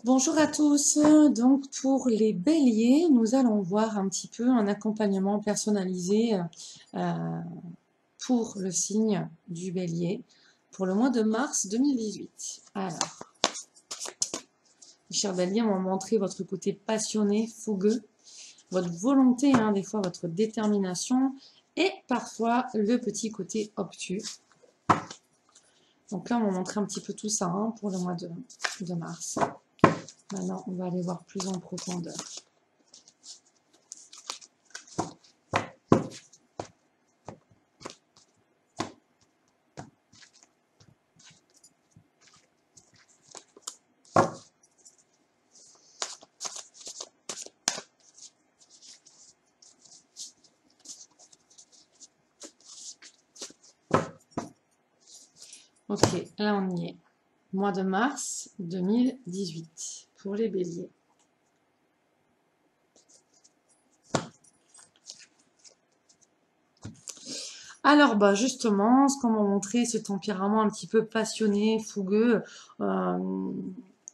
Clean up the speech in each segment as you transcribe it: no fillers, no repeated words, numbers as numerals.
Bonjour à tous. Donc pour les béliers, nous allons voir un petit peu un accompagnement personnalisé euh, pour le signe du bélier pour le mois de mars 2018. Alors, mes chers béliers, on va montrer votre côté passionné, fougueux, votre volonté, des fois votre détermination et parfois le petit côté obtus. Donc là, on va montrer un petit peu tout ça pour le mois de mars. Maintenant, on va aller voir plus en profondeur. Ok, là on y est. Mois de mars 2018 pour les béliers. Alors justement, ce qu'on m'a montré, ce tempérament un petit peu passionné, fougueux,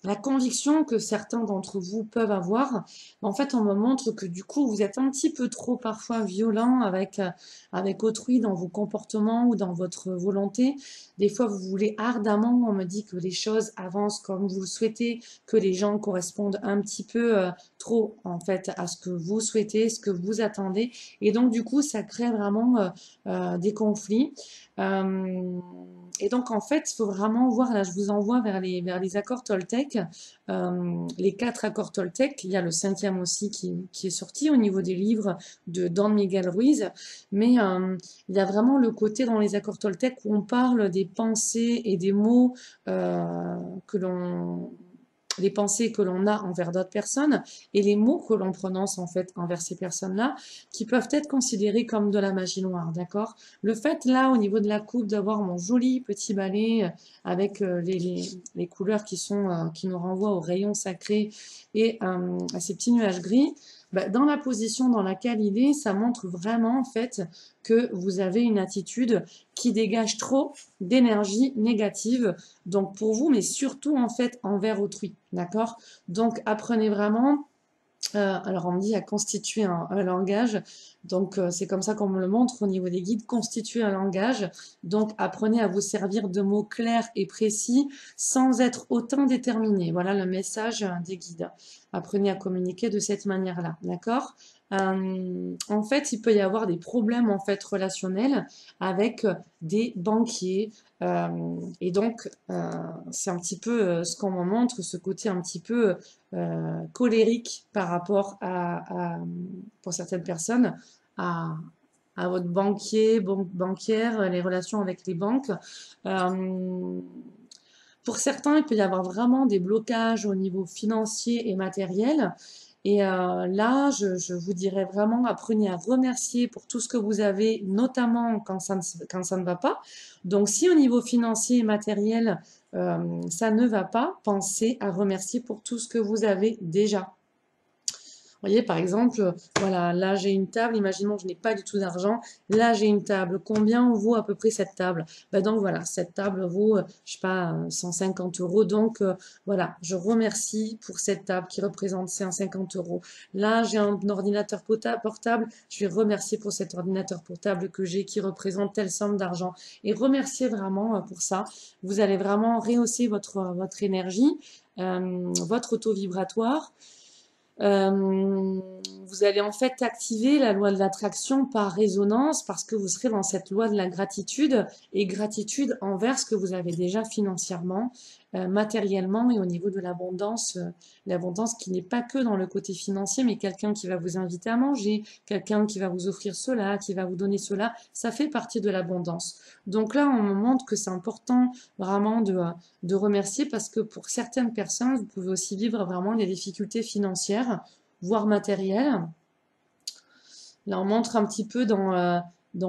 la conviction que certains d'entre vous peuvent avoir, en fait on me montre que du coup vous êtes un petit peu trop parfois violent avec autrui dans vos comportements ou dans votre volonté. Des fois vous voulez ardemment, on me dit que les choses avancent comme vous le souhaitez, que les gens correspondent un petit peu trop en fait à ce que vous souhaitez, ce que vous attendez, et donc du coup ça crée vraiment des conflits. Et donc en fait, il faut vraiment voir, là je vous envoie vers les accords Toltec, les 4 accords Toltec, il y a le 5e aussi qui est sorti au niveau des livres de Don Miguel Ruiz, mais il y a vraiment le côté dans les accords Toltec où on parle des pensées et des mots que l'on les pensées que l'on a envers d'autres personnes et les mots que l'on prononce en fait envers ces personnes-là, qui peuvent être considérés comme de la magie noire, d'accord? Le fait là, au niveau de la coupe, d'avoir mon joli petit balai avec les couleurs qui nous renvoient aux rayons sacrés et à ces petits nuages gris, dans la position dans laquelle il est, ça montre vraiment en fait que vous avez une attitude qui dégage trop d'énergie négative, donc pour vous, mais surtout en fait envers autrui, d'accord? Donc apprenez vraiment, alors on me dit à constituer un langage, donc c'est comme ça qu'on me le montre au niveau des guides, constituer un langage, donc apprenez à vous servir de mots clairs et précis sans être autant déterminé, voilà le message des guides, apprenez à communiquer de cette manière-là, d'accord? En fait, il peut y avoir des problèmes en fait relationnels avec des banquiers, et donc c'est un petit peu ce qu'on me montre, ce côté un petit peu colérique par rapport pour certaines personnes, à, à votre banquier, banquière, les relations avec les banques. Euh, pour certains, il peut y avoir vraiment des blocages au niveau financier et matériel. Et là, je vous dirais vraiment, apprenez à remercier pour tout ce que vous avez, notamment quand ça ne va pas. Donc, si au niveau financier et matériel, ça ne va pas, pensez à remercier pour tout ce que vous avez déjà. Vous voyez, par exemple, voilà, là j'ai une table, imaginons que je n'ai pas du tout d'argent, là j'ai une table, combien vaut à peu près cette table? Donc voilà, cette table vaut, je sais pas, 150 euros, donc voilà, je remercie pour cette table qui représente 150 euros. Là j'ai un ordinateur portable, je vais remercier pour cet ordinateur portable que j'ai qui représente telle somme d'argent. Et remercier vraiment pour ça, vous allez vraiment rehausser votre énergie, votre taux vibratoire. Vous allez en fait activer la loi de l'attraction par résonance parce que vous serez dans cette loi de la gratitude et gratitude envers ce que vous avez déjà financièrement, matériellement et au niveau de l'abondance qui n'est pas que dans le côté financier, mais quelqu'un qui va vous inviter à manger, quelqu'un qui va vous offrir cela, qui va vous donner cela, ça fait partie de l'abondance. Donc là, on me montre que c'est important vraiment de remercier parce que pour certaines personnes, vous pouvez aussi vivre vraiment des difficultés financières, voire matérielles. Là, on montre un petit peu dans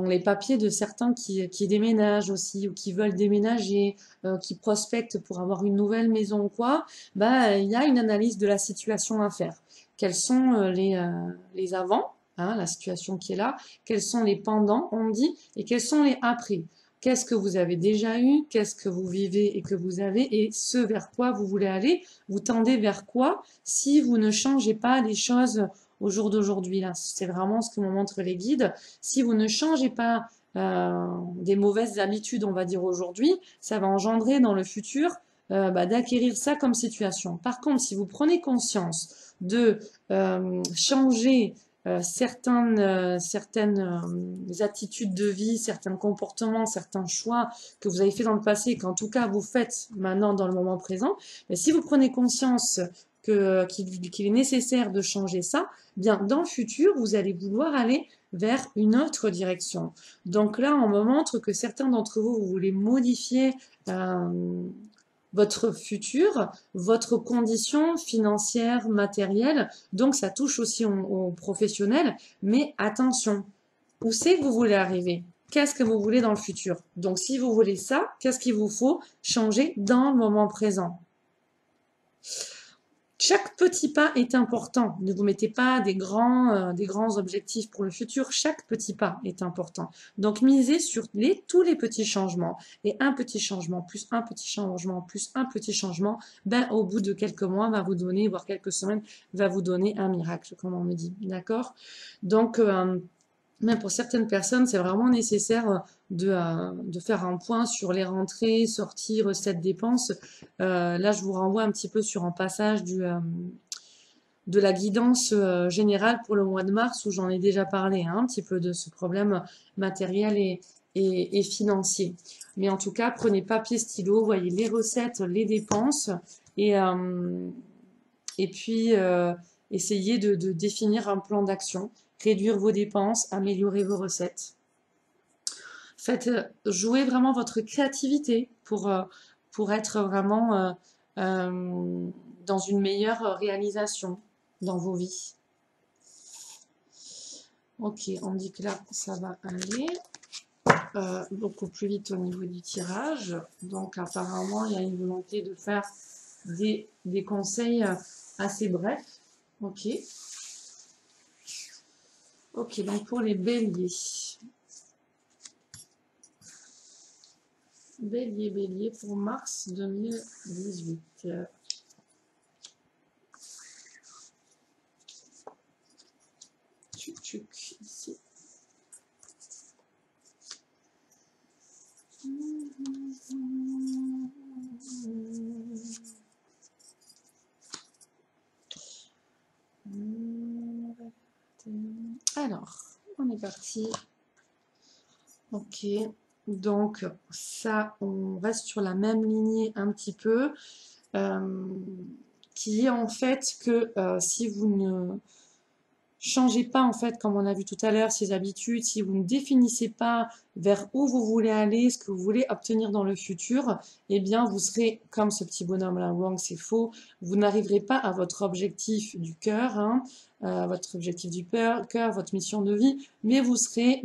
les papiers de certains qui déménagent aussi ou qui veulent déménager, qui prospectent pour avoir une nouvelle maison ou quoi. Il y a une analyse de la situation à faire. Quels sont les avant, la situation qui est là, quels sont les pendant, on dit, et quels sont les après. qu'est-ce que vous avez déjà eu, qu'est-ce que vous vivez et que vous avez, et ce vers quoi vous voulez aller, vous tendez vers quoi si vous ne changez pas les choses au jour d'aujourd'hui. Là, c'est vraiment ce que me montrent les guides. Si vous ne changez pas des mauvaises habitudes, on va dire aujourd'hui, ça va engendrer dans le futur d'acquérir ça comme situation. Par contre, si vous prenez conscience de changer certaines attitudes de vie, certains comportements, certains choix que vous avez fait dans le passé, qu'en tout cas vous faites maintenant dans le moment présent, mais si vous prenez conscience qu'il est nécessaire de changer ça, bien dans le futur, vous allez vouloir aller vers une autre direction. Donc là, on me montre que certains d'entre vous, vous voulez modifier votre futur, votre condition financière, matérielle, donc ça touche aussi aux professionnels, mais attention, où c'est que vous voulez arriver? Qu'est-ce que vous voulez dans le futur? Donc si vous voulez ça, qu'est-ce qu'il vous faut changer dans le moment présent? Chaque petit pas est important. Ne vous mettez pas des grands objectifs pour le futur. Chaque petit pas est important. Donc, misez sur tous les petits changements. Et un petit changement, plus un petit changement, plus un petit changement, ben, au bout de quelques mois, va vous donner, voire quelques semaines, va vous donner un miracle, comme on me dit. D'accord? Donc, même pour certaines personnes, c'est vraiment nécessaire de faire un point sur les rentrées, sorties, recettes, dépenses. Là, je vous renvoie un petit peu sur un passage de la guidance générale pour le mois de mars où j'en ai déjà parlé, hein, un petit peu de ce problème matériel et financier. Mais en tout cas, prenez papier, stylo, voyez les recettes, les dépenses et puis essayez de définir un plan d'action, réduire vos dépenses, améliorer vos recettes. Faites jouer vraiment votre créativité pour être vraiment dans une meilleure réalisation dans vos vies. Ok, on dit que là, ça va aller beaucoup plus vite au niveau du tirage. Donc apparemment, il y a une volonté de faire des conseils assez brefs. Ok. Ok, donc pour les béliers. Bélier pour mars 2018. Tchuc, ici. Alors, on est parti. Ok, donc ça, on reste sur la même lignée un petit peu, qui est en fait que si vous ne changez pas, en fait, comme on a vu tout à l'heure, ces habitudes, si vous ne définissez pas vers où vous voulez aller, ce que vous voulez obtenir dans le futur, eh bien, vous serez comme ce petit bonhomme-là, Wang, c'est faux, vous n'arriverez pas à votre objectif du cœur, hein, votre objectif du cœur, votre mission de vie, mais vous serez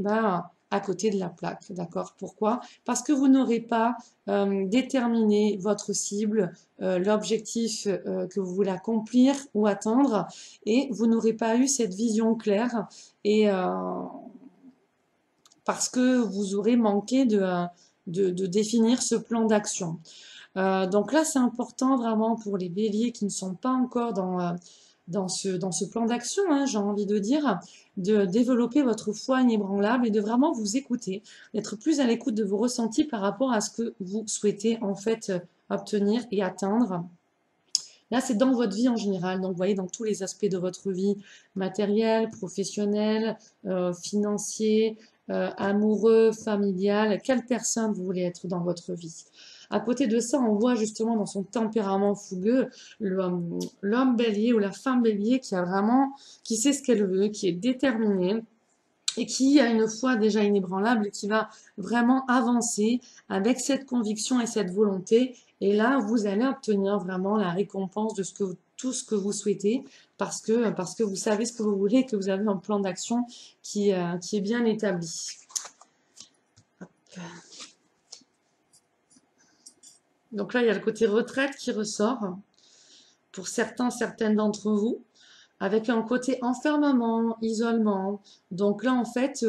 à côté de la plaque, d'accord? Pourquoi? Parce que vous n'aurez pas déterminé votre cible, l'objectif que vous voulez accomplir ou atteindre, et vous n'aurez pas eu cette vision claire, et parce que vous aurez manqué de définir ce plan d'action. Donc là, c'est important vraiment pour les béliers qui ne sont pas encore dans ce plan d'action, hein, j'ai envie de dire, de développer votre foi inébranlable et de vraiment vous écouter, d'être plus à l'écoute de vos ressentis par rapport à ce que vous souhaitez en fait obtenir et atteindre. Là, c'est dans votre vie en général, donc vous voyez dans tous les aspects de votre vie, matérielle, professionnelle, financier, amoureux, familial, quelle personne vous voulez être dans votre vie. À côté de ça, on voit justement dans son tempérament fougueux l'homme bélier ou la femme bélier qui sait ce qu'elle veut, qui est déterminée et qui a une foi déjà inébranlable et qui va vraiment avancer avec cette conviction et cette volonté. Et là, vous allez obtenir vraiment la récompense de tout ce que vous souhaitez parce que vous savez ce que vous voulez et que vous avez un plan d'action qui est bien établi. Hop. Donc là, il y a le côté retraite qui ressort pour certaines d'entre vous. avec un côté enfermement, isolement. Donc là, en fait,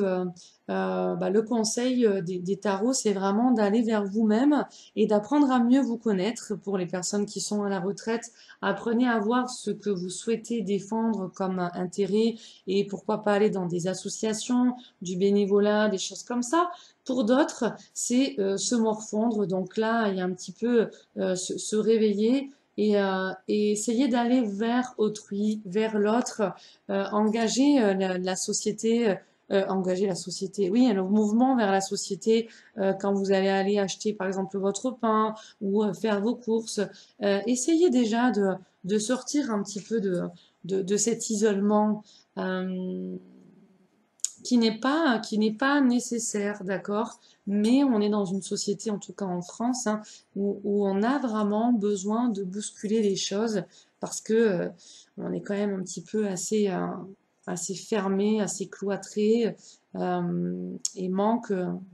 le conseil des tarots, c'est vraiment d'aller vers vous-même et d'apprendre à mieux vous connaître. Pour les personnes qui sont à la retraite, apprenez à voir ce que vous souhaitez défendre comme intérêt et pourquoi pas aller dans des associations, du bénévolat, des choses comme ça. Pour d'autres, c'est se morfondre. Donc là, il y a un petit peu se réveiller et essayer d'aller vers autrui, vers l'autre, engager la société, engager la société, oui, le mouvement vers la société quand vous allez aller acheter par exemple votre pain ou faire vos courses. Essayez déjà de sortir un petit peu de cet isolement. Euh, qui n'est pas nécessaire, d'accord? Mais on est dans une société, en tout cas en France, hein, où on a vraiment besoin de bousculer les choses parce que on est quand même un petit peu assez fermé, assez cloîtré et manque,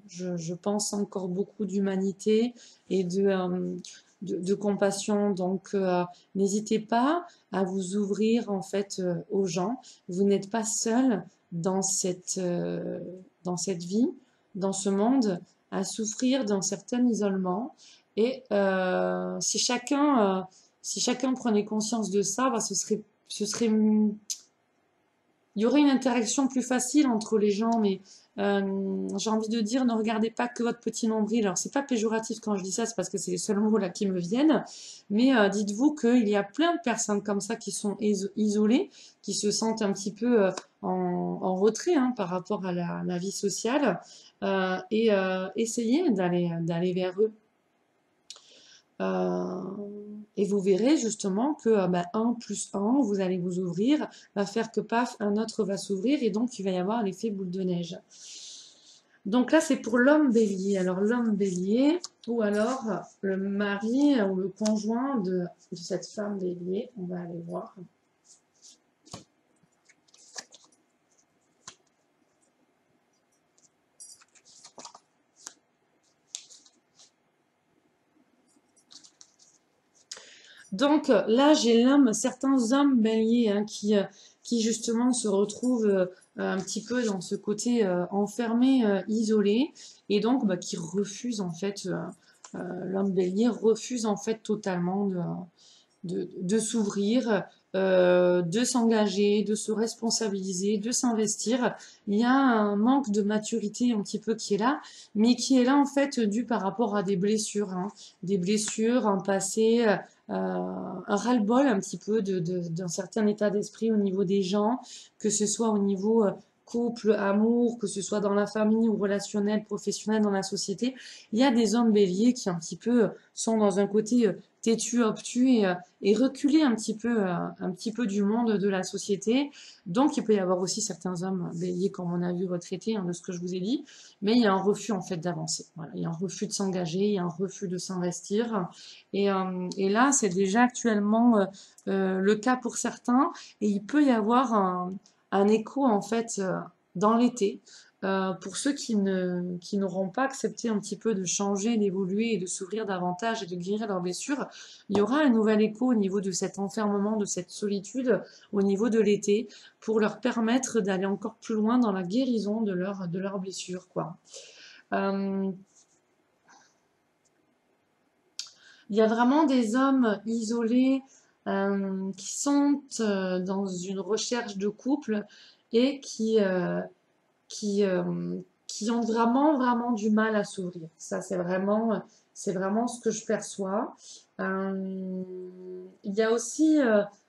je pense, encore beaucoup d'humanité et de compassion. Donc, n'hésitez pas à vous ouvrir en fait aux gens. Vous n'êtes pas seul dans cette vie, dans ce monde, à souffrir d'un certain isolement. Et si chacun prenait conscience de ça, bah, il y aurait une interaction plus facile entre les gens, mais j'ai envie de dire, ne regardez pas que votre petit nombril. Alors, c'est pas péjoratif quand je dis ça, c'est parce que c'est les seuls mots là qui me viennent. Mais dites-vous qu'il y a plein de personnes comme ça qui sont isolées, qui se sentent un petit peu en retrait hein, par rapport à la vie sociale, et essayez d'aller vers eux. Euh, et vous verrez justement que 1 plus 1, vous allez vous ouvrir, va faire que paf, un autre va s'ouvrir et donc il va y avoir l'effet boule de neige. Donc là, c'est pour l'homme bélier. Alors l'homme bélier, ou alors le mari ou le conjoint de cette femme bélier, on va aller voir. Donc là, j'ai certains hommes béliers hein, qui justement se retrouvent un petit peu dans ce côté enfermé, isolé, et donc qui refusent en fait, l'homme bélier refuse en fait totalement de s'ouvrir, de s'engager, de se responsabiliser, de s'investir. Il y a un manque de maturité un petit peu qui est là, mais qui est là en fait dû par rapport à des blessures, hein. Des blessures, un passé, un ras-le-bol un petit peu d'un certain état d'esprit au niveau des gens, que ce soit au niveau couple, amour, que ce soit dans la famille ou relationnel, professionnel, dans la société. Il y a des hommes béliers qui un petit peu sont dans un côté têtu, obtus et reculer un petit peu du monde de la société. Donc, il peut y avoir aussi certains hommes béliers, comme on a vu, retraités, hein, de ce que je vous ai dit, mais il y a un refus en fait d'avancer. Voilà, il y a un refus de s'engager, il y a un refus de s'investir. Et là, c'est déjà actuellement le cas pour certains, et il peut y avoir un écho en fait dans l'été. Pour ceux qui n'auront pas accepté un petit peu de changer, d'évoluer et de s'ouvrir davantage et de guérir leurs blessures, il y aura un nouvel écho au niveau de cet enfermement, de cette solitude, au niveau de l'été, pour leur permettre d'aller encore plus loin dans la guérison de leurs blessures, quoi. Euh, il y a vraiment des hommes isolés qui sont dans une recherche de couple et qui ont vraiment, vraiment du mal à s'ouvrir. Ça, c'est vraiment ce que je perçois. Euh, il y a aussi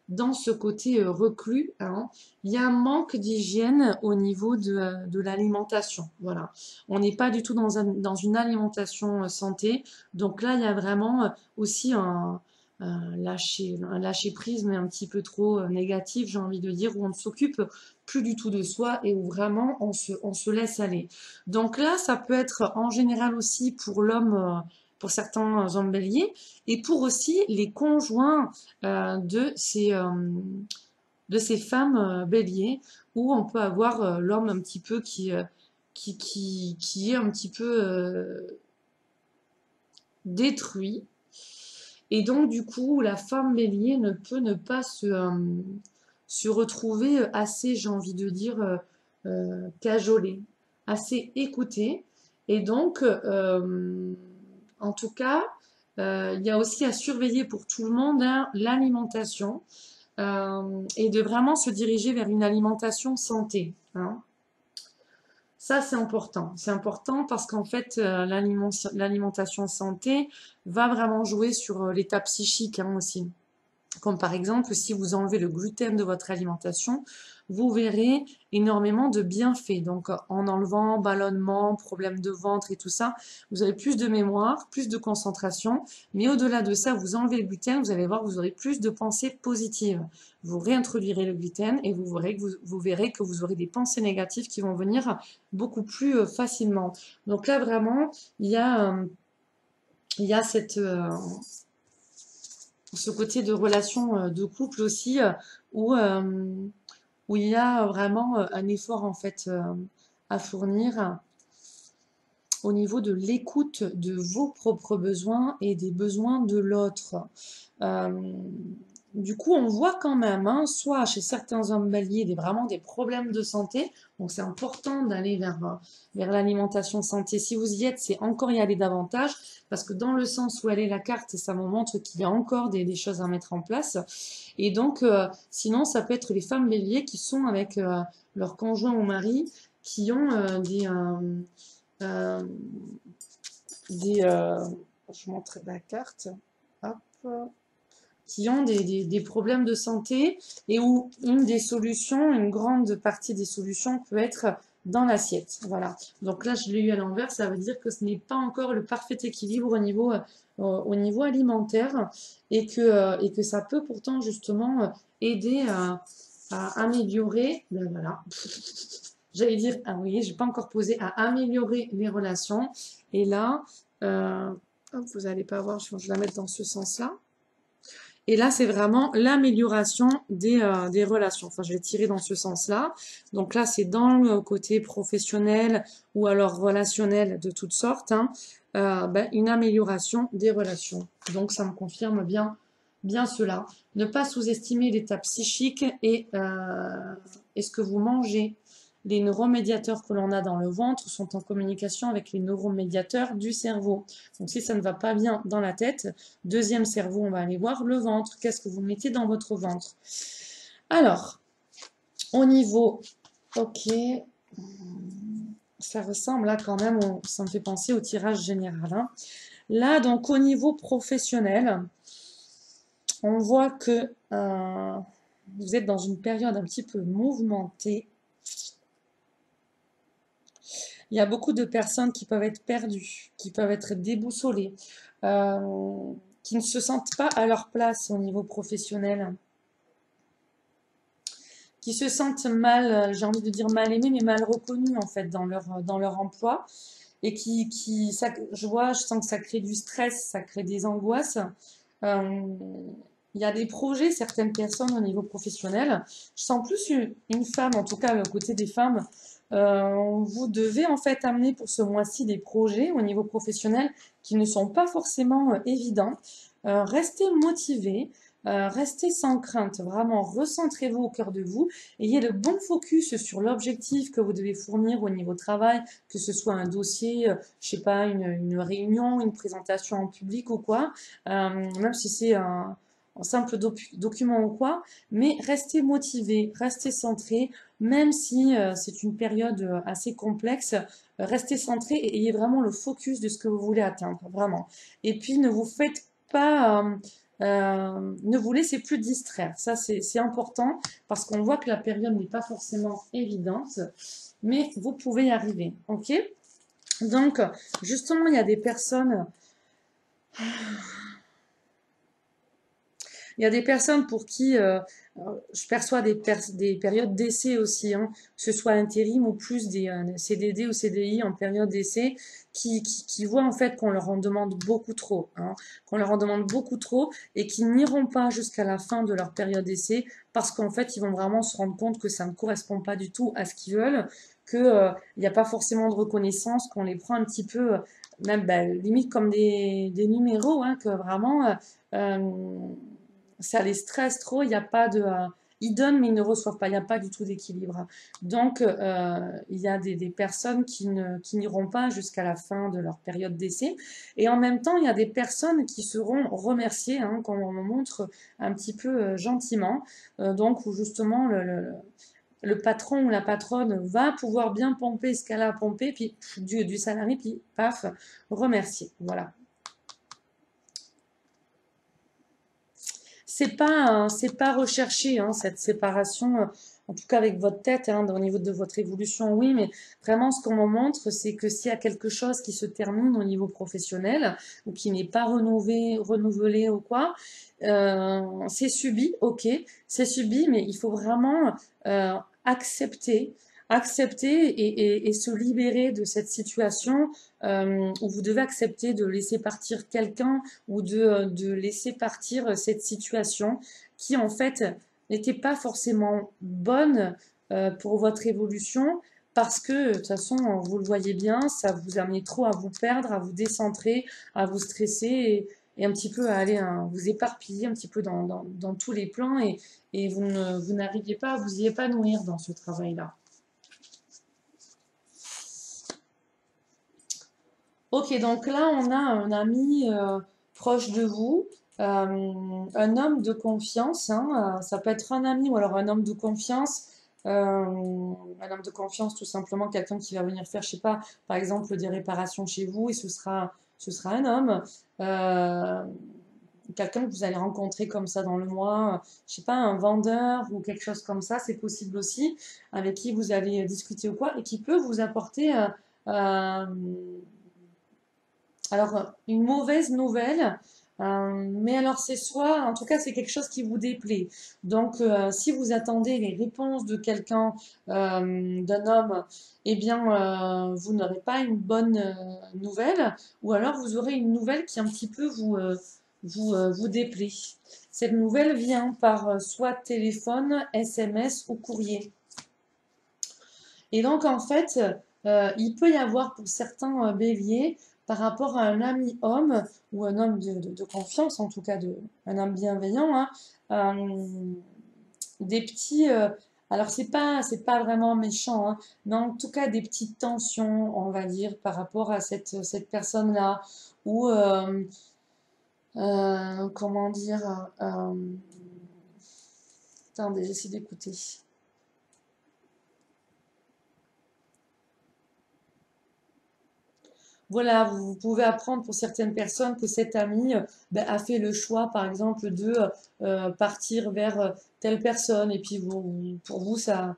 dans ce côté reclus, hein, il y a un manque d'hygiène au niveau de l'alimentation. Voilà. On n'est pas du tout dans une alimentation santé. Donc là, il y a vraiment aussi un lâcher prise, mais un petit peu trop négatif, j'ai envie de dire, où on ne s'occupe plus du tout de soi et où vraiment on se laisse aller. Donc là, ça peut être en général aussi pour l'homme, pour certains hommes béliers, et pour aussi les conjoints de ces femmes béliers, où on peut avoir l'homme un petit peu qui est un petit peu détruit. Et donc, du coup, la femme bélier ne peut ne pas se retrouver assez, j'ai envie de dire, cajolés, assez écoutés. Et donc, en tout cas, il y a aussi à surveiller pour tout le monde hein, l'alimentation et de vraiment se diriger vers une alimentation santé. Hein. Ça, c'est important. C'est important parce qu'en fait, l'alimentation santé va vraiment jouer sur l'état psychique hein, aussi. Comme par exemple, si vous enlevez le gluten de votre alimentation, vous verrez énormément de bienfaits. Donc, en enlevant ballonnement, problème de ventre et tout ça, vous avez plus de mémoire, plus de concentration. Mais au-delà de ça, vous enlevez le gluten, vous allez voir, vous aurez plus de pensées positives. Vous réintroduirez le gluten et vous verrez que vous aurez des pensées négatives qui vont venir beaucoup plus facilement. Donc là, vraiment, il y a ce côté de relation de couple aussi où, où il y a vraiment un effort en fait à fournir au niveau de l'écoute de vos propres besoins et des besoins de l'autre. Euh, du coup, on voit quand même, hein, soit chez certains hommes béliers, vraiment des problèmes de santé. Donc, c'est important d'aller vers l'alimentation santé. Si vous y êtes, c'est encore y aller davantage. Parce que dans le sens où elle est la carte, ça me montre qu'il y a encore des choses à mettre en place. Et donc, sinon, ça peut être les femmes béliers qui sont avec leur conjoint ou mari, qui ont euh, je vous montre la carte. Hop qui ont des problèmes de santé et où une des solutions, une grande partie des solutions peut être dans l'assiette. Voilà. Donc là, je l'ai eu à l'envers, ça veut dire que ce n'est pas encore le parfait équilibre au niveau alimentaire et que ça peut pourtant justement aider à améliorer, ben voilà, j'allais dire, ah oui, j'ai pas encore posé, à améliorer les relations. Et là, hop, vous n'allez pas voir, je vais la mettre dans ce sens-là. Et là, c'est vraiment l'amélioration des relations. Enfin, je vais tirer dans ce sens-là. Donc là, c'est dans le côté professionnel ou alors relationnel de toutes sortes, hein, ben, une amélioration des relations. Donc, ça me confirme bien cela. Ne pas sous-estimer l'état psychique et ce que vous mangez. Les neuromédiateurs que l'on a dans le ventre sont en communication avec les neuromédiateurs du cerveau. Donc si ça ne va pas bien dans la tête, deuxième cerveau, on va aller voir le ventre. Qu'est-ce que vous mettez dans votre ventre? Alors, au niveau, ok, ça ressemble là quand même, ça me fait penser au tirage général. Hein. Là, donc au niveau professionnel, on voit que vous êtes dans une période un petit peu mouvementée. Il y a beaucoup de personnes qui peuvent être perdues, qui peuvent être déboussolées, qui ne se sentent pas à leur place au niveau professionnel, qui se sentent mal, j'ai envie de dire mal aimés, mais mal reconnus en fait dans leur emploi. Et je sens que ça crée du stress, ça crée des angoisses. Il y a des projets, certaines personnes au niveau professionnel. Je sens plus une femme, en tout cas le côté des femmes. Vous devez en fait amener pour ce mois-ci des projets au niveau professionnel qui ne sont pas forcément évidents. Restez motivés, restez sans crainte, vraiment recentrez-vous au cœur de vous, ayez le bon focus sur l'objectif que vous devez fournir au niveau travail, que ce soit un dossier, je sais pas, une réunion, une présentation en public ou quoi, même si c'est un simple document ou quoi, mais restez motivés, restez centrés, même si c'est une période assez complexe, restez centrés et ayez vraiment le focus de ce que vous voulez atteindre, vraiment. Et puis ne vous faites pas, ne vous laissez plus distraire. Ça, c'est important parce qu'on voit que la période n'est pas forcément évidente, mais vous pouvez y arriver. Ok? Donc, justement, il y a des personnes. Il y a des personnes pour qui je perçois des périodes d'essai aussi, hein, que ce soit intérim ou plus des CDD ou CDI en période d'essai, qui voient en fait qu'on leur en demande beaucoup trop, hein, qu'on leur en demande beaucoup trop et qui n'iront pas jusqu'à la fin de leur période d'essai parce qu'en fait ils vont vraiment se rendre compte que ça ne correspond pas du tout à ce qu'ils veulent, que il n'y a pas forcément de reconnaissance, qu'on les prend un petit peu même bah, limite comme des numéros, hein, que vraiment ça les stresse trop, il n'y a pas de, ils donnent mais ils ne reçoivent pas. Il n'y a pas du tout d'équilibre. Donc, il y a des personnes qui n'iront pas jusqu'à la fin de leur période d'essai. Et en même temps, il y a des personnes qui seront remerciées, hein, quand on montre un petit peu gentiment. Donc, où justement, le patron ou la patronne va pouvoir bien pomper ce qu'elle a à pomper, puis du salarié, puis paf, remercier. Voilà. C'est pas recherché, hein, cette séparation, en tout cas avec votre tête, hein, au niveau de votre évolution, oui, mais vraiment ce qu'on me montre, c'est que s'il y a quelque chose qui se termine au niveau professionnel ou qui n'est pas renouvelé ou quoi, c'est subi, ok, c'est subi, mais il faut vraiment accepter. Accepter et se libérer de cette situation où vous devez accepter de laisser partir quelqu'un ou de laisser partir cette situation qui en fait n'était pas forcément bonne pour votre évolution parce que de toute façon vous le voyez bien, ça vous amenait trop à vous perdre, à vous décentrer, à vous stresser et un petit peu à aller vous éparpiller un petit peu dans tous les plans et vous n'arriviez pas à vous y épanouir dans ce travail-là. Ok, donc là, on a un ami proche de vous, un homme de confiance, hein, ça peut être un ami ou alors un homme de confiance, un homme de confiance, tout simplement quelqu'un qui va venir faire, je sais pas, par exemple, des réparations chez vous et ce sera un homme, euh, quelqu'un que vous allez rencontrer comme ça dans le mois, je sais pas, un vendeur ou quelque chose comme ça, c'est possible aussi, avec qui vous allez discuter ou quoi, et qui peut vous apporter euh, alors, une mauvaise nouvelle, mais alors c'est soit, en tout cas, c'est quelque chose qui vous déplaît. Donc, si vous attendez les réponses de quelqu'un, d'un homme, eh bien, vous n'aurez pas une bonne nouvelle, ou alors vous aurez une nouvelle qui un petit peu vous déplaît. Cette nouvelle vient par soit téléphone, SMS ou courrier. Et donc, en fait, il peut y avoir pour certains béliers, par rapport à un ami homme, ou un homme de confiance, en tout cas un homme bienveillant, hein, euh, des petits. Alors, c'est pas vraiment méchant, hein, mais en tout cas, des petites tensions, on va dire, par rapport à cette personne-là, ou, comment dire, attendez, j'essaie d'écouter. Voilà, vous pouvez apprendre pour certaines personnes que cet ami ben, a fait le choix, par exemple, de partir vers telle personne, et puis pour vous, ça,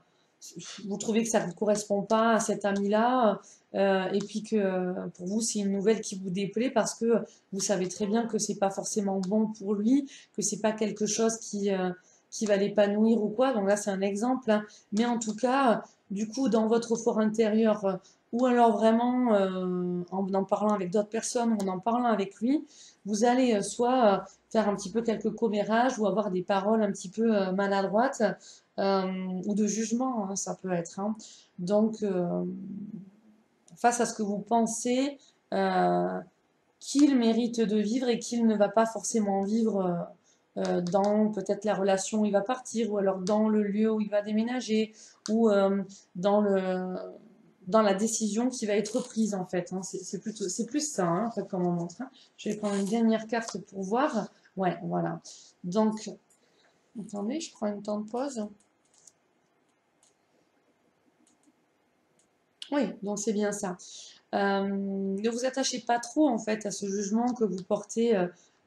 vous trouvez que ça ne correspond pas à cet ami-là, et puis que pour vous, c'est une nouvelle qui vous déplaît parce que vous savez très bien que c'est pas forcément bon pour lui, que c'est pas quelque chose qui va l'épanouir ou quoi. Donc là, c'est un exemple, hein. Mais en tout cas, du coup, dans votre fort intérieur, ou alors vraiment en parlant avec d'autres personnes ou en parlant avec lui, vous allez soit faire un petit peu quelques commérages ou avoir des paroles un petit peu maladroites ou de jugement, hein, ça peut être, hein. Donc, face à ce que vous pensez euh, qu'il mérite de vivre et qu'il ne va pas forcément vivre dans peut-être la relation où il va partir, ou alors dans le lieu où il va déménager, ou dans dans la décision qui va être prise en fait, hein. C'est plus ça, hein, en fait, comme on montre, hein. Je vais prendre une dernière carte pour voir. Ouais, voilà. Donc, attendez, je prends une temps de pause. Oui, donc c'est bien ça. Ne vous attachez pas trop en fait à ce jugement que vous portez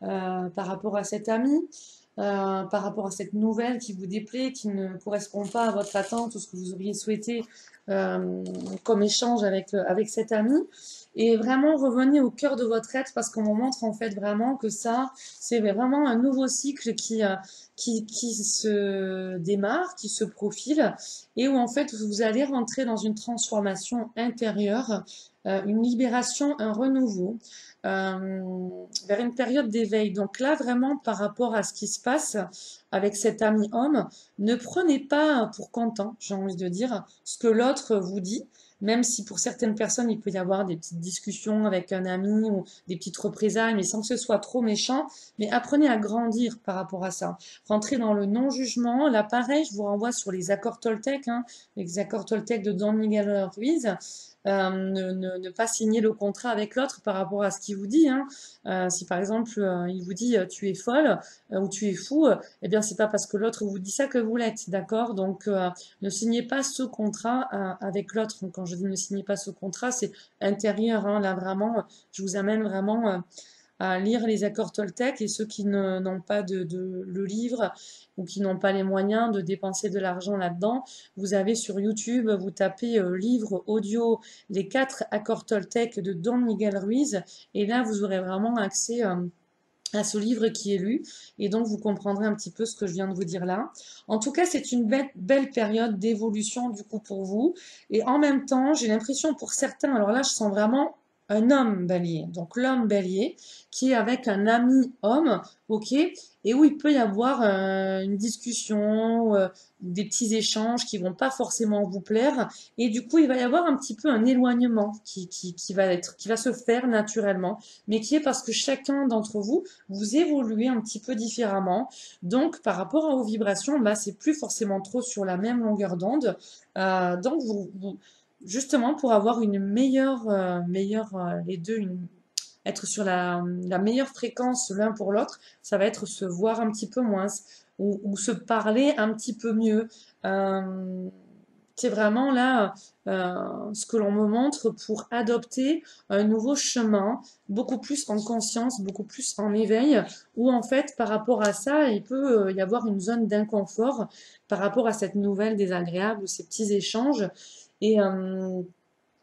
par rapport à cet ami, par rapport à cette nouvelle qui vous déplaît, qui ne correspond pas à votre attente ou ce que vous auriez souhaité comme échange avec cet ami. Et vraiment revenez au cœur de votre être parce qu'on vous montre en fait vraiment que ça, c'est vraiment un nouveau cycle qui se démarre, qui se profile et où en fait vous allez rentrer dans une transformation intérieure, une libération, un renouveau, vers une période d'éveil. Donc là, vraiment, par rapport à ce qui se passe avec cet ami homme, ne prenez pas pour content, j'ai envie de dire, ce que l'autre vous dit, même si pour certaines personnes, il peut y avoir des petites discussions avec un ami ou des petites représailles, mais sans que ce soit trop méchant. Mais apprenez à grandir par rapport à ça. Rentrez dans le non-jugement. Là, pareil, je vous renvoie sur les accords Toltec, hein, les accords Toltec de Don Miguel Ruiz. Ne pas signer le contrat avec l'autre par rapport à ce qu'il vous dit, hein. Si par exemple il vous dit tu es folle ou tu es fou, eh bien c'est pas parce que l'autre vous dit ça que vous l'êtes, d'accord? Donc ne signez pas ce contrat avec l'autre. Quand je dis ne signez pas ce contrat, c'est intérieur, hein. Là vraiment, je vous amène vraiment à lire les accords Toltec, et ceux qui n'ont pas le livre ou qui n'ont pas les moyens de dépenser de l'argent là-dedans, vous avez sur YouTube, vous tapez livre audio les 4 accords Toltec de Don Miguel Ruiz, et là vous aurez vraiment accès à ce livre qui est lu, et donc vous comprendrez un petit peu ce que je viens de vous dire là. En tout cas, c'est une belle période d'évolution du coup pour vous, et en même temps, j'ai l'impression pour certains, alors là je sens vraiment un homme bélier, donc l'homme bélier, qui est avec un ami homme, ok, et où il peut y avoir une discussion, des petits échanges qui vont pas forcément vous plaire, et du coup il va y avoir un petit peu un éloignement qui va se faire naturellement, mais qui est parce que chacun d'entre vous, vous évoluez un petit peu différemment. Donc, par rapport aux vibrations, bah, c'est plus forcément trop sur la même longueur d'onde. Donc, justement, pour avoir une les deux, être sur la meilleure fréquence l'un pour l'autre, ça va être se voir un petit peu moins ou se parler un petit peu mieux. Euh, c'est vraiment là ce que l'on me montre pour adopter un nouveau chemin, beaucoup plus en conscience, beaucoup plus en éveil, où en fait, par rapport à ça, il peut y avoir une zone d'inconfort par rapport à cette nouvelle désagréable ou ces petits échanges. Et, euh,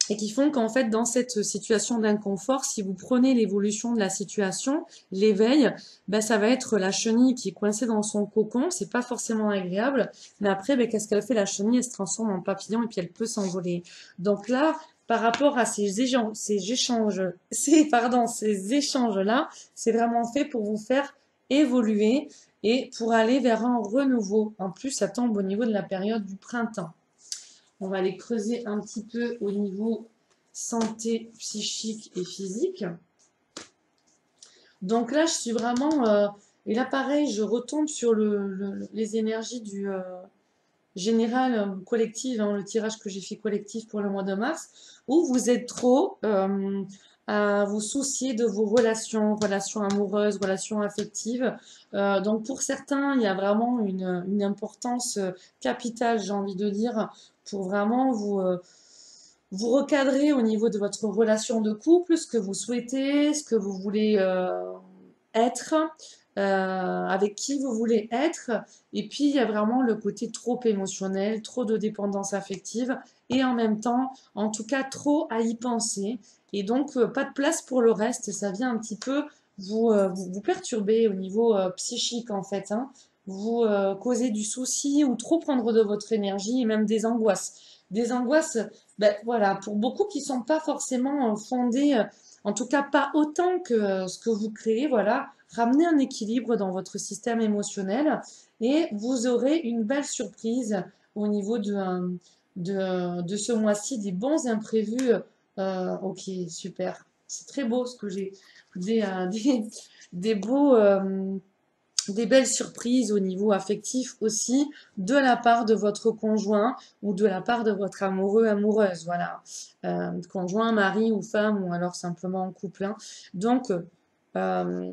et qui font qu'en fait, dans cette situation d'inconfort, si vous prenez l'évolution de la situation, l'éveil, ben, ça va être la chenille qui est coincée dans son cocon, c'est pas forcément agréable, mais après, ben, qu'est-ce qu'elle fait? La chenille, elle se transforme en papillon et puis elle peut s'envoler. Donc là, par rapport à ces échanges-là, c'est vraiment fait pour vous faire évoluer et pour aller vers un renouveau. En plus, ça tombe au niveau de la période du printemps. On va aller creuser un petit peu au niveau santé psychique et physique. Donc là, je suis vraiment... et là, pareil, je retombe sur les énergies du général collectif, hein, le tirage que j'ai fait collectif pour le mois de mars, où vous êtes trop à vous soucier de vos relations amoureuses, relations affectives. Donc pour certains, il y a vraiment une importance capitale, j'ai envie de dire, pour vraiment vous recadrer au niveau de votre relation de couple, ce que vous souhaitez, ce que vous voulez être, avec qui vous voulez être. Et puis, il y a vraiment le côté trop émotionnel, trop de dépendance affective, et en même temps, en tout cas, trop à y penser. Et donc, pas de place pour le reste. Ça vient un petit peu vous perturber au niveau psychique, en fait, hein. Vous causer du souci ou trop prendre de votre énergie et même des angoisses. Des angoisses, ben voilà, pour beaucoup qui sont pas forcément fondées, en tout cas pas autant que ce que vous créez, voilà. Ramenez un équilibre dans votre système émotionnel et vous aurez une belle surprise au niveau de ce mois-ci, des bons imprévus. Ok, super. C'est très beau ce que j'ai. Des, euh, des, des beaux, des belles surprises au niveau affectif aussi de la part de votre conjoint ou de la part de votre amoureux, amoureuse, voilà. Conjoint, mari ou femme ou alors simplement en couple, hein. Donc, euh,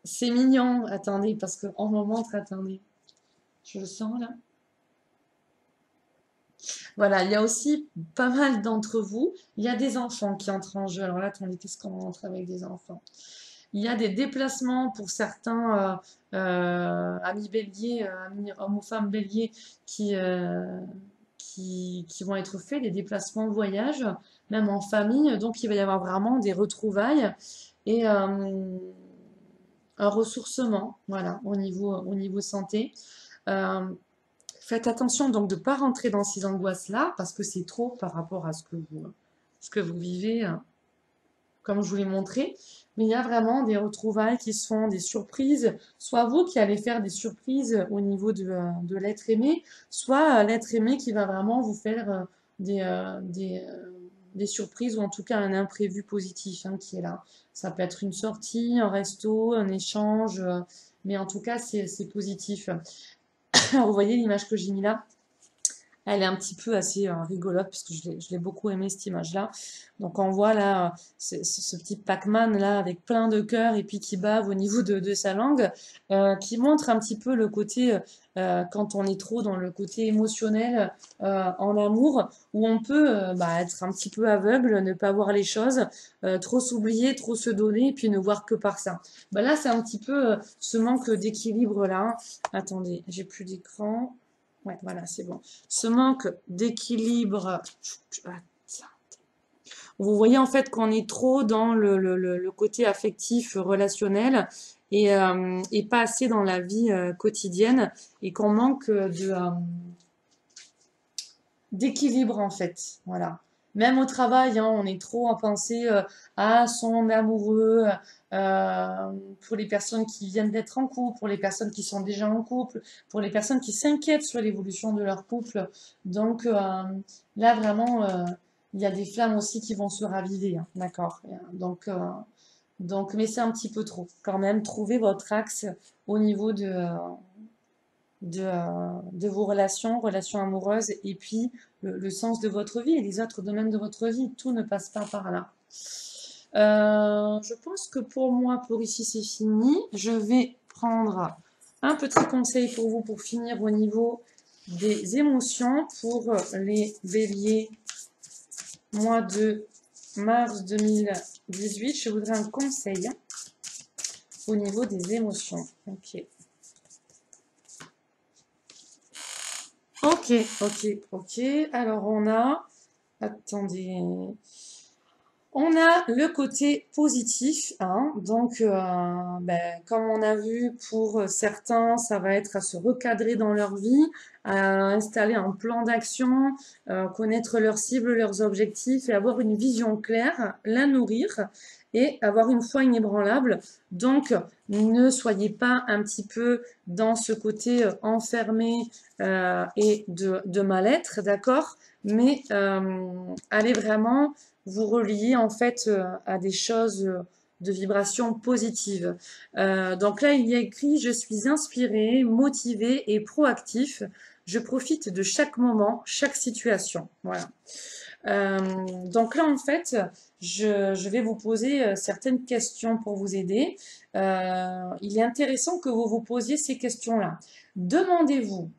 c'est mignon. Attendez, parce que en moment, attendez. Je le sens là. Voilà, il y a aussi pas mal d'entre vous. Il y a des enfants qui entrent en jeu. Alors là, attendez, qu'est-ce qu'on rentre avec des enfants? Il y a des déplacements pour certains amis béliers, amis hommes ou femmes béliers qui, qui vont être faits, des déplacements voyage, même en famille. Donc il va y avoir vraiment des retrouvailles et un ressourcement, voilà, au niveau santé. Euh, Faites attention donc de ne pas rentrer dans ces angoisses-là, parce que c'est trop par rapport à ce que vous vivez, comme je vous l'ai montré. Mais il y a vraiment des retrouvailles qui se font, des surprises, soit vous qui allez faire des surprises au niveau de l'être aimé, soit l'être aimé qui va vraiment vous faire des surprises ou en tout cas un imprévu positif hein, qui est là. Ça peut être une sortie, un resto, un échange, mais en tout cas, c'est positif. Alors, vous voyez l'image que j'ai mis là? Elle est un petit peu assez rigolote parce que je l'ai beaucoup aimé cette image-là. Donc on voit là ce petit Pac-Man là avec plein de cœurs et puis qui bave au niveau de sa langue, qui montre un petit peu le côté quand on est trop dans le côté émotionnel en amour, où on peut bah, être un petit peu aveugle, ne pas voir les choses, trop s'oublier, trop se donner et puis ne voir que par ça. Bah là c'est un petit peu ce manque d'équilibre là. Attendez, j'ai plus d'écran. Ouais, voilà, c'est bon. Ce manque d'équilibre, vous voyez en fait qu'on est trop dans le côté affectif, relationnel et pas assez dans la vie quotidienne et qu'on manque d'équilibre en fait. Voilà. Même au travail, hein, on est trop à penser à son amoureux, pour les personnes qui viennent d'être en couple, pour les personnes qui sont déjà en couple, pour les personnes qui s'inquiètent sur l'évolution de leur couple. Donc là, vraiment, il y a des flammes aussi qui vont se raviver, hein, d'accord. Donc, mais c'est un petit peu trop. Quand même, trouvez votre axe au niveau de vos relations amoureuses et puis le sens de votre vie et les autres domaines de votre vie. Tout ne passe pas par là. Je pense que pour moi, pour ici, c'est fini. Je vais prendre un petit conseil pour vous pour finir au niveau des émotions pour les béliers mois de mars 2018. Je voudrais un conseil au niveau des émotions. Ok. Ok. Alors, attendez. On a le côté positif, hein. Donc, comme on a vu pour certains, ça va être à se recadrer dans leur vie, à installer un plan d'action, connaître leurs cibles, leurs objectifs et avoir une vision claire, la nourrir et avoir une foi inébranlable. Donc, ne soyez pas un petit peu dans ce côté enfermé et de mal-être, d'accord? Mais allez vraiment vous relier en fait à des choses de vibration positive. Donc là, il y a écrit: je suis inspiré, motivé et proactif. Je profite de chaque moment, chaque situation. Voilà. Donc là, en fait, je vais vous poser certaines questions pour vous aider. Il est intéressant que vous vous posiez ces questions-là. Demandez-vous,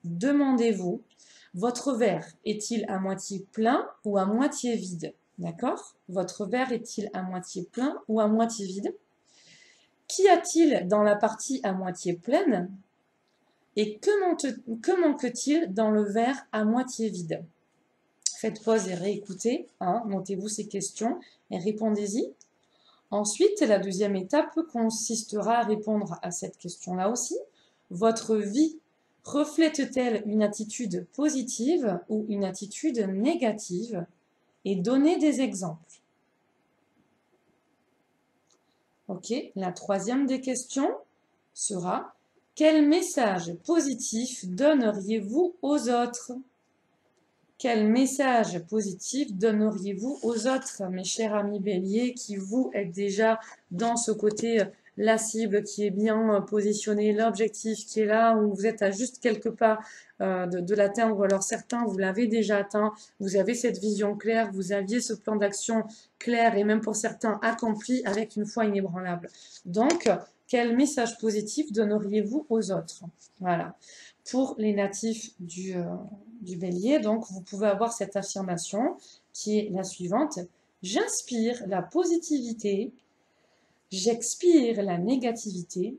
votre verre est-il à moitié plein ou à moitié vide? D'accord? Votre verre est-il à moitié plein ou à moitié vide? Qu'y a-t-il dans la partie à moitié pleine? Et que manque-t-il dans le verre à moitié vide? Faites pause et réécoutez, hein, notez-vous ces questions et répondez-y. Ensuite, la deuxième étape consistera à répondre à cette question-là aussi. Votre vie reflète-t-elle une attitude positive ou une attitude négative? Et donnez des exemples. Ok, la troisième des questions sera: quel message positif donneriez-vous aux autres? Quel message positif donneriez-vous aux autres, mes chers amis béliers, qui vous êtes déjà dans ce côté, la cible qui est bien positionnée, l'objectif qui est là, où vous êtes à juste quelque part de l'atteindre, ou alors certains, vous l'avez déjà atteint, vous avez cette vision claire, vous aviez ce plan d'action clair, et même pour certains accompli avec une foi inébranlable. Donc, quel message positif donneriez-vous aux autres? Voilà. Pour les natifs du bélier, donc vous pouvez avoir cette affirmation qui est la suivante: j'inspire la positivité, j'expire la négativité,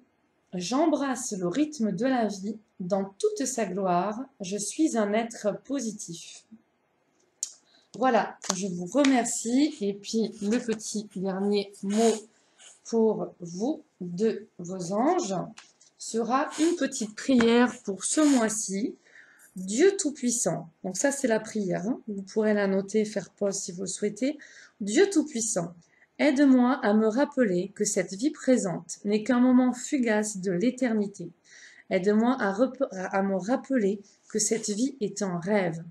j'embrasse le rythme de la vie dans toute sa gloire, je suis un être positif. Voilà, je vous remercie. Et puis le petit dernier mot pour vous de vos anges sera une petite prière pour ce mois-ci. Dieu Tout-Puissant, donc ça c'est la prière, hein. Vous pourrez la noter, faire pause si vous le souhaitez. Dieu Tout-Puissant, aide-moi à me rappeler que cette vie présente n'est qu'un moment fugace de l'éternité. Aide-moi à me rappeler que cette vie est un rêve.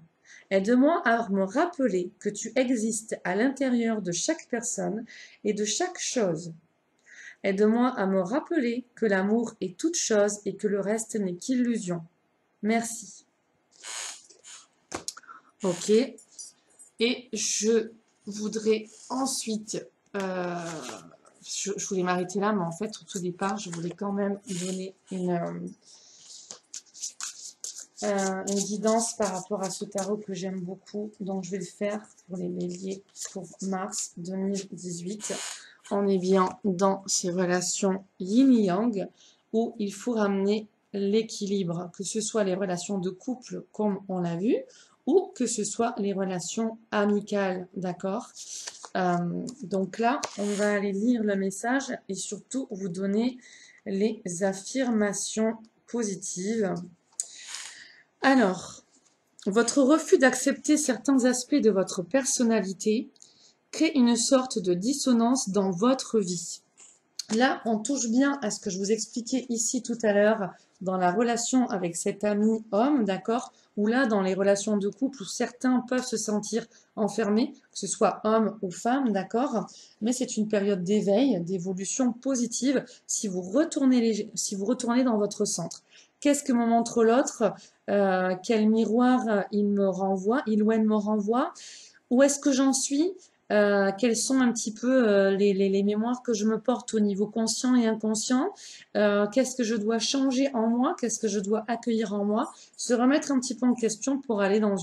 Aide-moi à me rappeler que tu existes à l'intérieur de chaque personne et de chaque chose. Aide-moi à me rappeler que l'amour est toute chose et que le reste n'est qu'illusion. Merci. Ok. Et je voudrais ensuite, je voulais m'arrêter là, mais en fait, au tout départ, je voulais quand même donner une guidance par rapport à ce tarot que j'aime beaucoup. Donc, je vais le faire pour les béliers pour mars 2018. On est bien dans ces relations yin-yang où il faut ramener l'équilibre, que ce soit les relations de couple comme on l'a vu, ou que ce soit les relations amicales, d'accord? Donc là, on va aller lire le message et surtout vous donner les affirmations positives. Alors, votre refus d'accepter certains aspects de votre personnalité crée une sorte de dissonance dans votre vie. Là, on touche bien à ce que je vous expliquais ici tout à l'heure dans la relation avec cet ami homme, d'accord? Ou là, dans les relations de couple où certains peuvent se sentir enfermés, que ce soit homme ou femme, d'accord? Mais c'est une période d'éveil, d'évolution positive si vous retournez dans votre centre. Qu'est-ce que me montre l'autre? Quel miroir il me renvoie, il ou elle me renvoie? Où est-ce que j'en suis? Quelles sont un petit peu les mémoires que je me porte au niveau conscient et inconscient? Qu'est-ce que je dois changer en moi? Qu'est-ce que je dois accueillir en moi? Se remettre un petit peu en question pour aller dans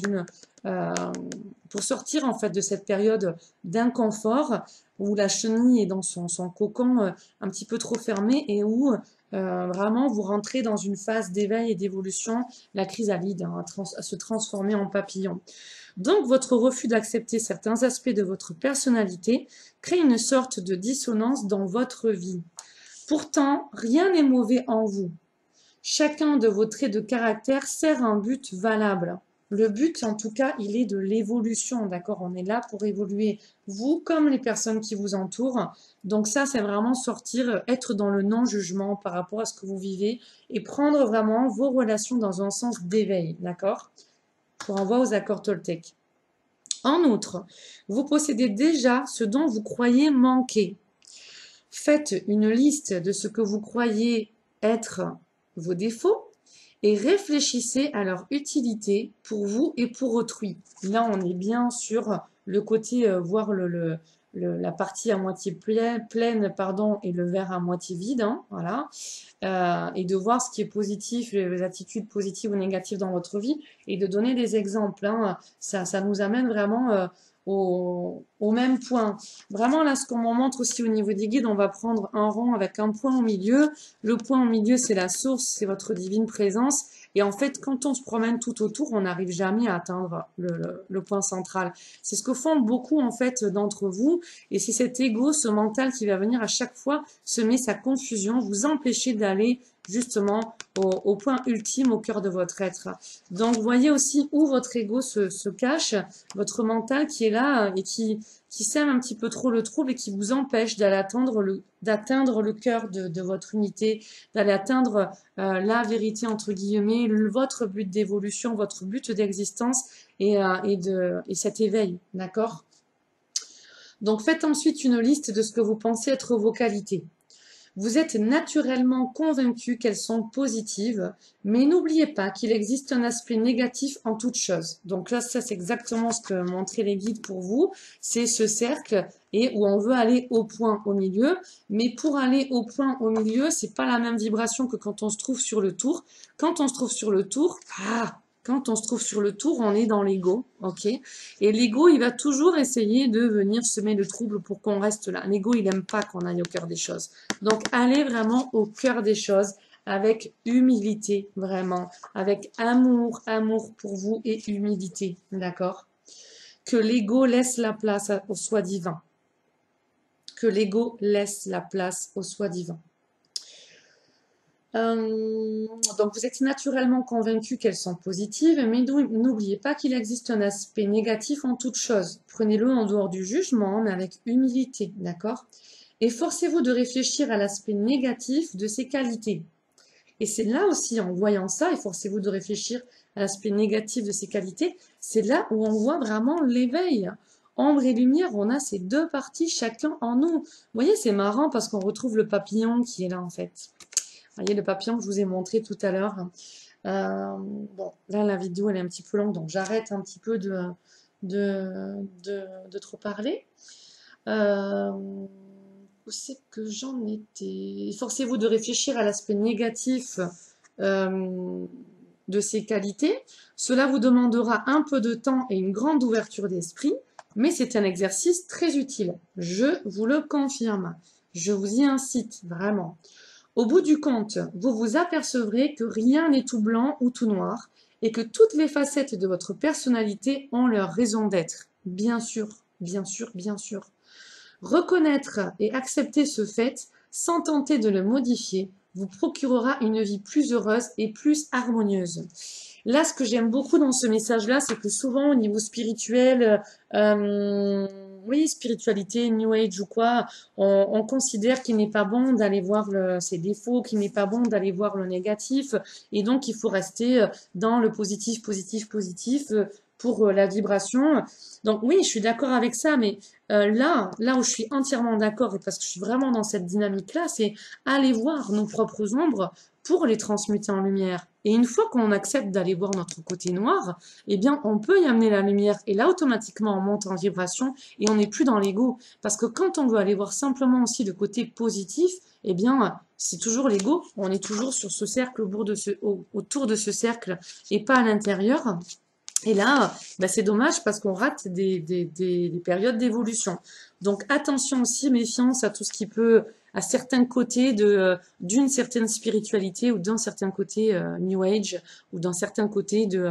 pour sortir en fait de cette période d'inconfort où la chenille est dans son cocon un petit peu trop fermé et où vraiment vous rentrez dans une phase d'éveil et d'évolution, la chrysalide hein, à se transformer en papillon. Donc, votre refus d'accepter certains aspects de votre personnalité crée une sorte de dissonance dans votre vie. Pourtant, rien n'est mauvais en vous. Chacun de vos traits de caractère sert un but valable. Le but, en tout cas, il est de l'évolution, d'accord? On est là pour évoluer, vous comme les personnes qui vous entourent. Donc ça, c'est vraiment sortir, être dans le non-jugement par rapport à ce que vous vivez et prendre vraiment vos relations dans un sens d'éveil, d'accord? Je vous renvoie aux accords Toltec. En outre, vous possédez déjà ce dont vous croyez manquer. Faites une liste de ce que vous croyez être vos défauts et réfléchissez à leur utilité pour vous et pour autrui. Là, on est bien sur le côté voir la partie à moitié pleine pardon, et le verre à moitié vide. Hein, voilà. Et de voir ce qui est positif, les attitudes positives ou négatives dans votre vie et de donner des exemples. Hein. Ça nous amène vraiment au même point. Vraiment, là, ce qu'on m'en montre aussi au niveau des guides, on va prendre un rond avec un point au milieu. Le point au milieu, c'est la source, c'est votre divine présence. Et en fait, quand on se promène tout autour, on n'arrive jamais à atteindre le point central. C'est ce que font beaucoup, en fait, d'entre vous. Et c'est cet ego, ce mental qui va venir à chaque fois semer sa confusion, vous empêcher d'aller justement au point ultime, au cœur de votre être. Donc, voyez aussi où votre ego se cache, votre mental qui est là et qui sème un petit peu trop le trouble et qui vous empêche d'aller d'atteindre le cœur de votre unité, d'aller atteindre la vérité, entre guillemets, votre but d'évolution, votre but d'existence et cet éveil, d'accord? Donc, faites ensuite une liste de ce que vous pensez être vos qualités. Vous êtes naturellement convaincu qu'elles sont positives, mais n'oubliez pas qu'il existe un aspect négatif en toute chose. Donc là, ça c'est exactement ce que montraient les guides pour vous. C'est ce cercle et où on veut aller au point au milieu. Mais pour aller au point au milieu, c'est pas la même vibration que quand on se trouve sur le tour. Quand on se trouve sur le tour, on est dans l'ego, ok? Et l'ego, il va toujours essayer de venir semer le trouble pour qu'on reste là. L'ego, il aime pas qu'on aille au cœur des choses. Donc, allez vraiment au cœur des choses avec humilité, vraiment, avec amour pour vous et humilité, d'accord? Que l'ego laisse la place au soi divin. Que l'ego laisse la place au soi divin. Donc vous êtes naturellement convaincu qu'elles sont positives, mais n'oubliez pas qu'il existe un aspect négatif en toute chose. Prenez-le en dehors du jugement, mais avec humilité, d'accord? Et forcez-vous de réfléchir à l'aspect négatif de ces qualités. Et c'est là aussi, en voyant ça, et forcez-vous de réfléchir à l'aspect négatif de ces qualités, c'est là où on voit vraiment l'éveil. Ombre et lumière, on a ces deux parties chacun en nous. Vous voyez, c'est marrant parce qu'on retrouve le papillon qui est là en fait. Vous voyez le papillon que je vous ai montré tout à l'heure. Bon, là la vidéo elle est un petit peu longue, donc j'arrête un petit peu de trop parler. Où c'est que j'en étais? Forcez-vous de réfléchir à l'aspect négatif de ces qualités. Cela vous demandera un peu de temps et une grande ouverture d'esprit, mais c'est un exercice très utile. Je vous le confirme. Je vous y incite vraiment. Au bout du compte, vous vous apercevrez que rien n'est tout blanc ou tout noir et que toutes les facettes de votre personnalité ont leur raison d'être. Bien sûr, bien sûr, bien sûr. Reconnaître et accepter ce fait sans tenter de le modifier vous procurera une vie plus heureuse et plus harmonieuse. Là, ce que j'aime beaucoup dans ce message-là, c'est que souvent au niveau spirituel, oui, spiritualité, New Age ou quoi, on considère qu'il n'est pas bon d'aller voir ses défauts, qu'il n'est pas bon d'aller voir le négatif, et donc il faut rester dans le positif, positif, positif pour la vibration. Donc oui, je suis d'accord avec ça, mais là où je suis entièrement d'accord, et parce que je suis vraiment dans cette dynamique-là, c'est aller voir nos propres ombres pour les transmuter en lumière. Et une fois qu'on accepte d'aller voir notre côté noir, eh bien, on peut y amener la lumière. Et là, automatiquement, on monte en vibration et on n'est plus dans l'ego. Parce que quand on veut aller voir simplement aussi le côté positif, eh bien, c'est toujours l'ego. On est toujours sur ce cercle, autour de ce cercle et pas à l'intérieur. Et là, bah, c'est dommage parce qu'on rate des périodes d'évolution. Donc attention aussi, méfiance à tout ce qui peut, à certains côtés d'une certaine spiritualité ou d'un certain côté New Age ou d'un certain côté de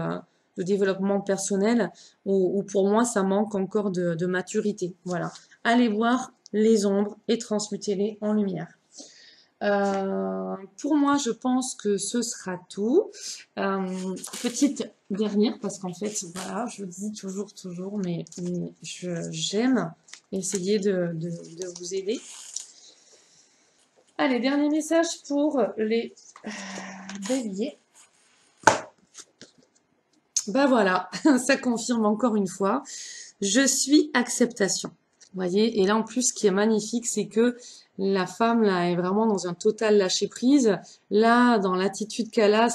développement personnel où pour moi ça manque encore de maturité. Voilà. Allez voir les ombres et transmutez-les en lumière. Pour moi, je pense que ce sera tout. Petite dernière, parce qu'en fait, voilà, je dis toujours, mais j'aime essayer de vous aider. Allez, dernier message pour les béliers. Ben voilà, ça confirme encore une fois. Je suis acceptation. Vous voyez, et là en plus, ce qui est magnifique, c'est que la femme là est vraiment dans un total lâcher prise. Là, dans l'attitude qu'elle a,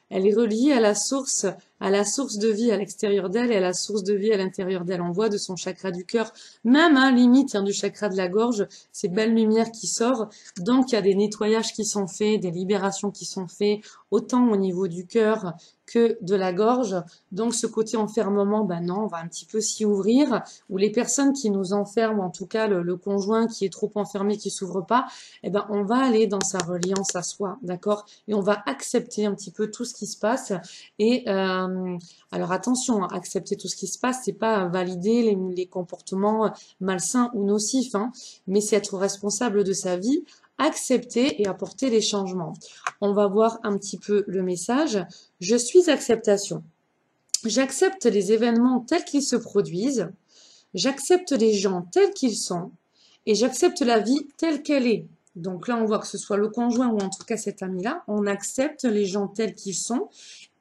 elle est reliée à la source de vie à l'extérieur d'elle et à la source de vie à l'intérieur d'elle. On voit de son chakra du cœur, même limite du chakra de la gorge, ces belles lumières qui sortent. Donc il y a des nettoyages qui sont faits, des libérations qui sont faites, autant au niveau du cœur que de la gorge. Donc ce côté enfermement, ben non, on va un petit peu s'y ouvrir. Ou les personnes qui nous enferment, en tout cas le conjoint qui est trop enfermé, qui s'ouvre pas, eh ben on va aller dans sa reliance à soi, d'accord? Et on va accepter un petit peu tout ce qui se passe. Et alors attention, hein, accepter tout ce qui se passe, c'est pas valider les comportements malsains ou nocifs, hein, mais c'est être responsable de sa vie, accepter et apporter les changements. On va voir un petit peu le message. Je suis acceptation. J'accepte les événements tels qu'ils se produisent. J'accepte les gens tels qu'ils sont. Et j'accepte la vie telle qu'elle est. Donc là, on voit que ce soit le conjoint ou en tout cas cet ami-là, on accepte les gens tels qu'ils sont.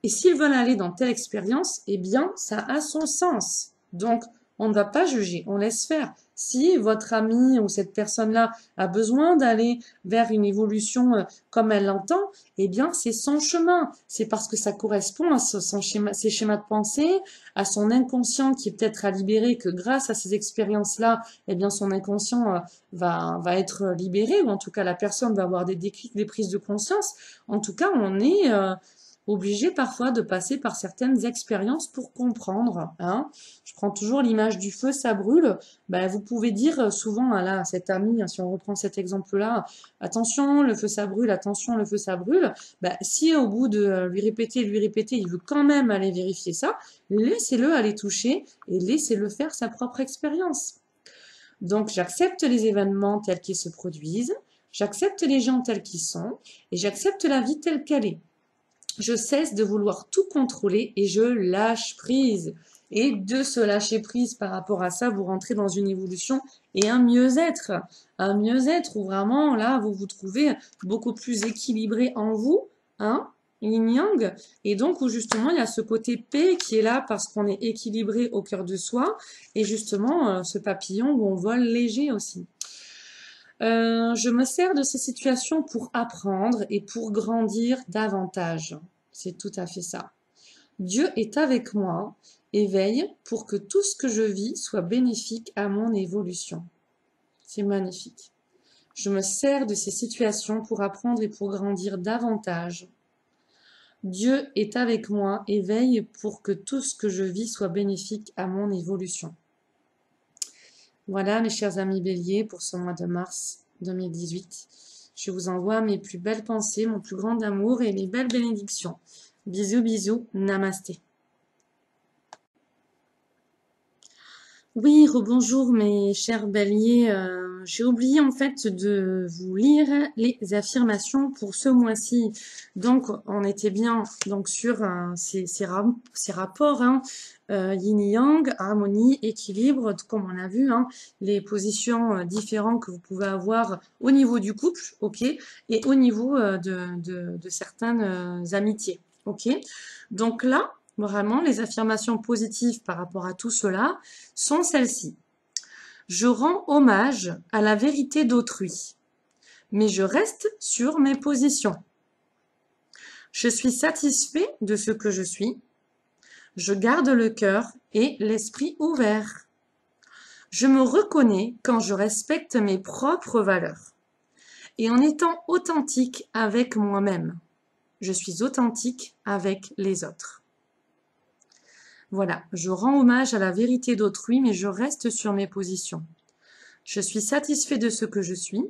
Et s'ils veulent aller dans telle expérience, eh bien, ça a son sens. Donc, on ne va pas juger, on laisse faire. Si votre ami ou cette personne-là a besoin d'aller vers une évolution comme elle l'entend, eh bien, c'est son chemin. C'est parce que ça correspond à ses schémas de pensée, à son inconscient qui est peut-être à libérer, que grâce à ces expériences-là, eh bien, son inconscient va être libéré, ou en tout cas, la personne va avoir des déclics, des prises de conscience. En tout cas, on est obligé parfois de passer par certaines expériences pour comprendre. Hein. Je prends toujours l'image du feu, ça brûle. Ben, vous pouvez dire souvent à cet ami, si on reprend cet exemple-là, attention, le feu ça brûle, attention, le feu ça brûle. Ben, si au bout de lui répéter, il veut quand même aller vérifier ça, laissez-le aller toucher et laissez-le faire sa propre expérience. Donc j'accepte les événements tels qu'ils se produisent, j'accepte les gens tels qu'ils sont et j'accepte la vie telle qu'elle est. Je cesse de vouloir tout contrôler et je lâche prise. Et de se lâcher prise par rapport à ça, vous rentrez dans une évolution et un mieux-être. Un mieux-être où vraiment, là, vous vous trouvez beaucoup plus équilibré en vous, hein, yin-yang, et donc où justement il y a ce côté paix qui est là parce qu'on est équilibré au cœur de soi, et justement ce papillon où on vole léger aussi. Je me sers de ces situations pour apprendre et pour grandir davantage. C'est tout à fait ça. Dieu est avec moi et veille pour que tout ce que je vis soit bénéfique à mon évolution. C'est magnifique. Je me sers de ces situations pour apprendre et pour grandir davantage. Dieu est avec moi et veille pour que tout ce que je vis soit bénéfique à mon évolution. Voilà mes chers amis béliers pour ce mois de mars 2018. Je vous envoie mes plus belles pensées, mon plus grand amour et mes belles bénédictions. Bisous, bisous, namasté. Oui, rebonjour mes chers béliers. J'ai oublié en fait de vous lire les affirmations pour ce mois-ci. Donc on était bien donc sur ces rapports, hein, yin-yang, harmonie, équilibre, comme on a vu, hein, les positions différentes que vous pouvez avoir au niveau du couple, ok, et au niveau de certaines amitiés, ok. Donc là, vraiment, les affirmations positives par rapport à tout cela sont celles-ci. Je rends hommage à la vérité d'autrui, mais je reste sur mes positions. Je suis satisfait de ce que je suis. Je garde le cœur et l'esprit ouvert. Je me reconnais quand je respecte mes propres valeurs et en étant authentique avec moi-même. Je suis authentique avec les autres. Voilà, je rends hommage à la vérité d'autrui, mais je reste sur mes positions. Je suis satisfait de ce que je suis.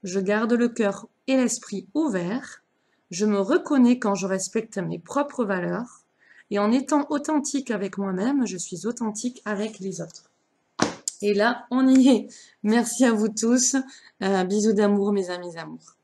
Je garde le cœur et l'esprit ouverts. Je me reconnais quand je respecte mes propres valeurs. Et en étant authentique avec moi-même, je suis authentique avec les autres. Et là, on y est. Merci à vous tous. Bisous d'amour, mes amis amours.